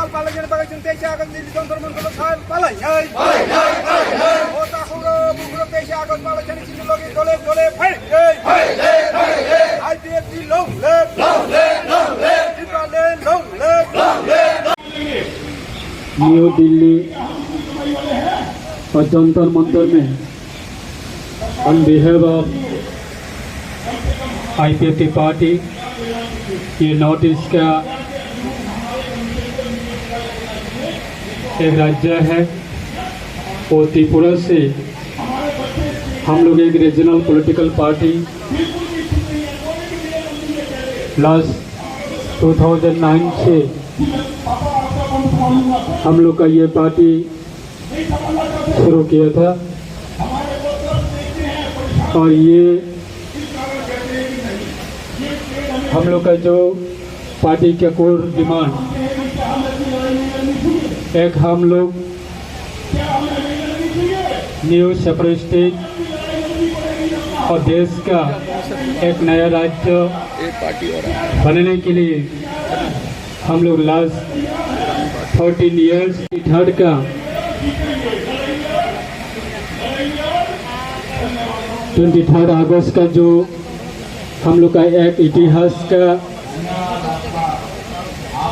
আগত পালাইছেন পালাইছেন 23 আগত দিল্লি যন্তর মন্তর সাহেব পালাইছে ও তাকুরো বুকুরো 23 আগত পালাইছেন চিনি লগে দলে দলে fight IPFT long left Tripura long left new Delhi और जंतर मंतर में on behalf of IPFT party ये नॉर्थ ईस्ट का एक राज्य है और त्रिपुरा से हम लोग एक रीजनल पॉलिटिकल पार्टी लास्ट 2009 से हम लोग का ये पार्टी शुरू किया था और ये हम लोग का जो पार्टी का कोर डिमांड एक हम लोग न्यू सेपरेट स्टेट और देश का एक नया राज्य बनने के लिए हम लोग लास्ट 13 ईयर्स थर्ड का 23 अगस्त का जो हम लोग का एक इतिहास का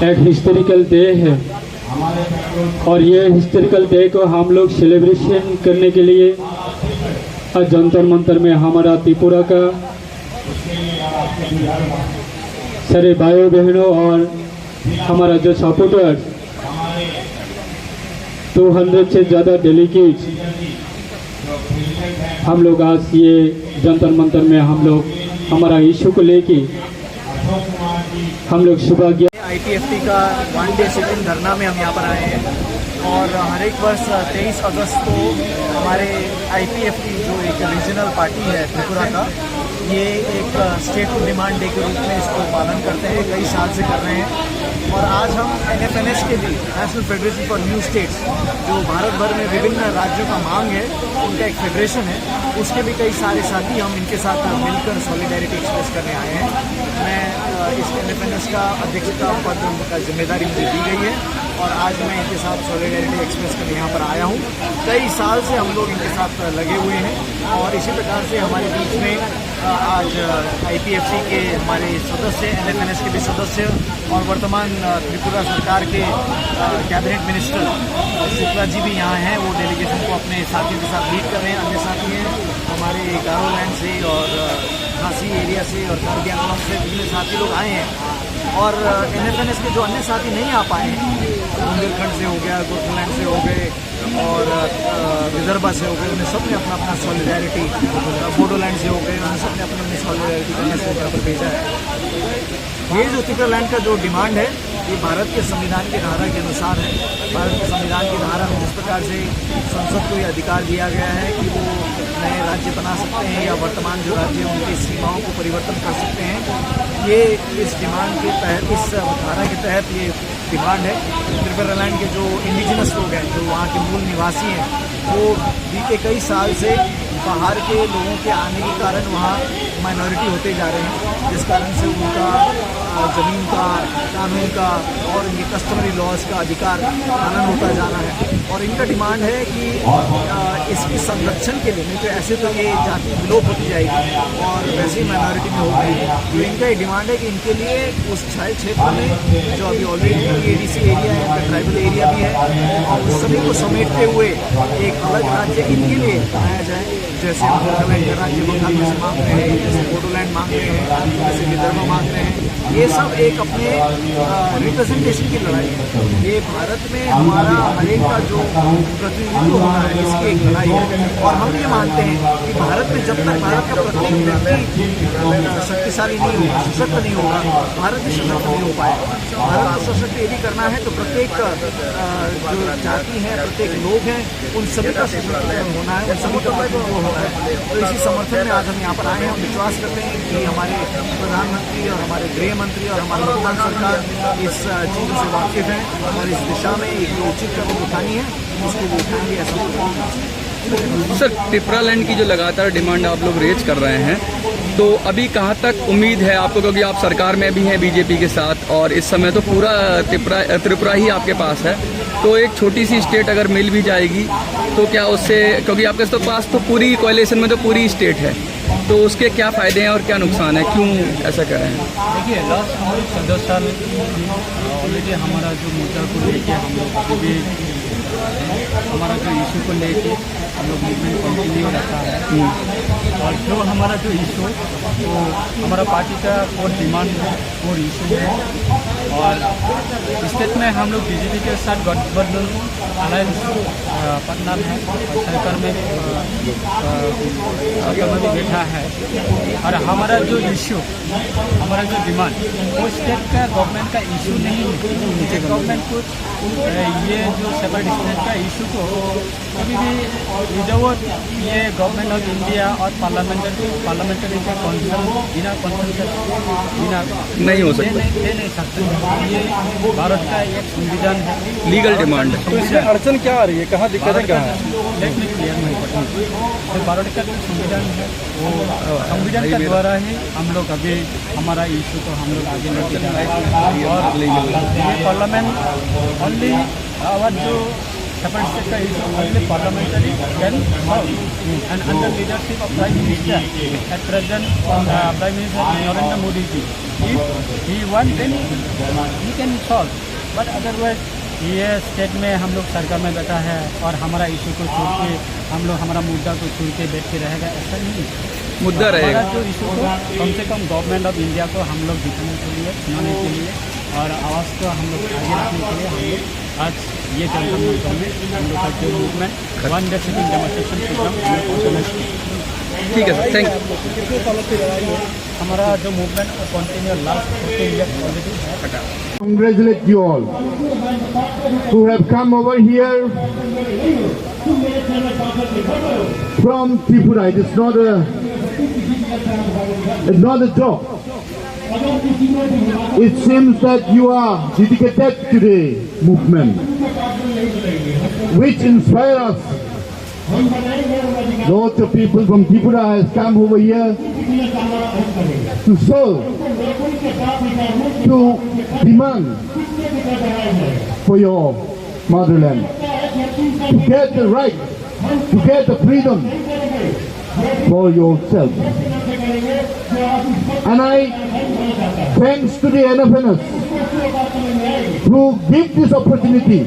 एक हिस्टोरिकल डे है और ये हिस्टोरिकल डे को हम लोग सेलिब्रेशन करने के लिए जंतर मंतर में हमारा त्रिपुरा का सारे भाइयों बहनों और हमारा जो सपोर्टर्स 200 से ज़्यादा डेलीगेट्स हम लोग आज ये जंतर मंतर में हम लोग हमारा इशू को लेके हम लोग सुबह गया आईपीएफटी का 1 डे सिटिंग धरना में हम यहाँ पर आए हैं और हर एक वर्ष 23 अगस्त को हमारे आईपीएफटी जो एक रीजनल पार्टी है त्रिपुरा का ये एक स्टेट डिमांड डे के रूप में इसको पालन करते हैं, कई साल से कर रहे हैं। और आज हम एनएफएनएस के भी national federation for new states जो भारत भर में विभिन्न राज्यों का मांग है उनका एक फेडरेशन है, उसके भी कई सारे साथी हम इनके साथ मिलकर सॉलिडेरिटी एक्सप्रेस करने आए हैं। मैं इस एनएफएनएस का अध्यक्षता पद का जिम्मेदारी मुझे दी गई है और आज मैं इनके साथ सॉलिडेरिटी एक्सप्रेस करने यहाँ पर आया हूँ। कई साल से हम लोग इनके साथ लगे हुए हैं और इसी प्रकार से हमारे बीच में आज आईपीएफटी के हमारे सदस्य एनएफएनएस के भी सदस्य और वर्तमान त्रिपुरा सरकार के कैबिनेट मिनिस्टर शुक्ला जी भी यहाँ हैं। वो डेलीगेशन को अपने साथियों के साथ लीड कर रहे हैं। अन्य साथी हैं हमारे गारोलैंड से और झांसी एरिया से और कार्बी आंगलॉन्ग से विभिन्न साथी लोग आए हैं और एनएफएनएस के जो अन्य साथी नहीं आ पाए हैं बुंदेलखंड से हो गया, गोरखलैंड से हो गए और विदर्भा से हो गए, उन्हें सब ने अपना अपना सॉलिडेरिटी, बोडोलैंड से हो गए, उन्हें सब ने अपनी अपनी सॉलिडेरिटी का मैसेज यहाँ पर भेजा है। ये जो त्रिपुरा लैंड का जो डिमांड है ये भारत के संविधान की धारा के अनुसार है। भारत के संविधान की धारा में जिस प्रकार से संसद को ये अधिकार दिया गया है कि वो नए राज्य बना सकते हैं या वर्तमान जो राज्य हैं उनकी सीमाओं को परिवर्तन कर सकते हैं, ये इस डिमांड के तहत, इस धारा के तहत ये डिमांड है। त्रिपुरा लैंड के जो इंडिजिनस लोग हैं, जो वहाँ के मूल निवासी हैं, वो बीते कई साल से बाहर के लोगों के आने के कारण वहाँ माइनॉरिटी होते जा रहे हैं, जिस कारण से उनका ज़मीन का, कानून का और इनके कस्टमरी लॉज का अधिकार पालन होता जाना है। और इनका डिमांड है कि इसके संरक्षण के लिए, नहीं तो ऐसे तो ये जाति विलोप होती जाएगी और वैसे ही माइनॉरिटी में हो गई। तो इनका ये डिमांड है कि इनके लिए उस क्षेत्र में जो अभी ऑलरेडी एडीसी एरिया है, ट्राइबल एरिया भी है, और उस सभी को समेटते हुए एक अलग राज्य इनके लिए बनाया जाए। जैसे हम गोरखलैंड राज्य बंगाल में से मांग रहे हैं, जैसे बोडोलैंड मांग रहे हैं, जैसे विदर्भ मांग रहे हैं, ये सब एक अपने रिप्रेजेंटेशन की लड़ाई है। ये भारत में हमारा हर एक का जो प्रतिनिधित्व होना है इसकी एक लड़ाई है। और हम ये मानते हैं कि भारत में जब तक भारत का प्रत्येक व्यक्ति शक्तिशाली नहीं होगा, सशक्त नहीं होगा, भारत भी सशक्त नहीं हो पाएगा। भारत को सशक्त यदि करना है तो प्रत्येक जो जाति है, प्रत्येक लोग हैं, उन सभी का सशक्त होना है, उन सभी का प्रतिनिधित्व होना है। तो इसी समर्थन में आज हम यहाँ पर आए हैं। हम विश्वास करते हैं कि हमारे प्रधानमंत्री और हमारे गृह मंत्री और हमारी वर्तमान सरकार इस चीज़ों से वाकिफ़ हैं और इस दिशा में एक उचित कदम उठानी है, उसको वो उठाएंगे ऐसा सर, त्रिपुरा लैंड की जो लगातार डिमांड आप लोग रेज कर रहे हैं, तो अभी कहाँ तक उम्मीद है आपको, क्योंकि आप सरकार में भी हैं बीजेपी के साथ और इस समय तो पूरा त्रिपुरा ही आपके पास है, तो एक छोटी सी स्टेट अगर मिल भी जाएगी तो क्या उससे, क्योंकि आपके तो पास तो पूरी कोएलिशन में तो पूरी स्टेट है, तो उसके क्या फ़ायदे हैं और क्या नुकसान है, क्यों ऐसा कर रहे हैं? देखिए, लास्ट हमारे 14 साल ऑलरेडी हमारा जो मुद्दा को लेके हम लोग अभी भी हमारा जो इशू को लेके हम लोग मूवमेंट कंटिन्यू रखा है। और जो हमारा जो इशू वो हमारा पार्टी का कोर डिमांड है, कोर इशू है। और स्टेट में हम लोग बीजेपी के साथ गठबंधन अलायंस पार्टनर है और सरकार में भी बैठा है। और हमारा जो इशू, हमारा जो डिमांड वो स्टेट का गवर्नमेंट का इशू नहीं है। गवर्नमेंट को ये जो सेपरेट स्टेट का इशू को कभी भी विदाउट ये गवर्नमेंट ऑफ इंडिया और पार्लियामेंट्री का बिना नहीं हो सकता, दे नहीं सकते। ये भारत का एक संविधान है, लीगल डिमांड है। तो इसमें अड़चन क्या आ रही है, कहाँ दिक्कतें कहाँ है? लेट मी क्लियर नहीं पता। तो भारत का जो संविधान है वो संविधान के द्वारा ही हम लोग अभी हमारा इशू को हम लोग आगे लेके जा रहे हैं। और ये पार्लियामेंट ओनली आवर जो सेपरेट स्टेट का issue only parliamentary can solve and under leadership of prime minister at present prime minister Narendra Modi ji, if he want then he can solve. But otherwise ये स्टेट में हम लोग सरकार में बैठा है और हमारा इशू को छोड़ के हम लोग हमारा मुद्दा को छोड़ के बैठ के रहेगा, ऐसा नहीं। मुद्दा रहेगा जो इशू को कम से कम गवर्नमेंट ऑफ इंडिया को हम लोग दिखाने के लिए, सुनाने के लिए और आवाज़ को हम लोग आगे रखने के लिए हम लोग आज ये जनता मोर्चा में हम लोग का जो movement one day sitting demonstration programme ठीक है सर, थैंक यू। हमारा जो movement continue last 14 years already है। Congratulate you all who have come over here from Tripura. It's not a joke. It seems that you are dedicated to the movement, which inspire us. Lots of people from Tripura has come over here to serve, to demand for your motherland, to get the right, to get the freedom for yourself. And I, thanks to the NFNS, who give this opportunity,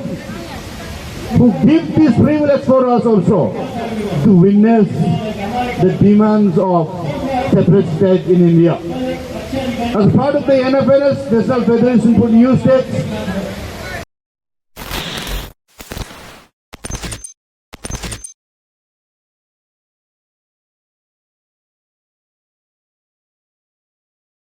who give this privilege for us also to witness the demands of separate state in India. As part of the NFNS, National Federation for New States,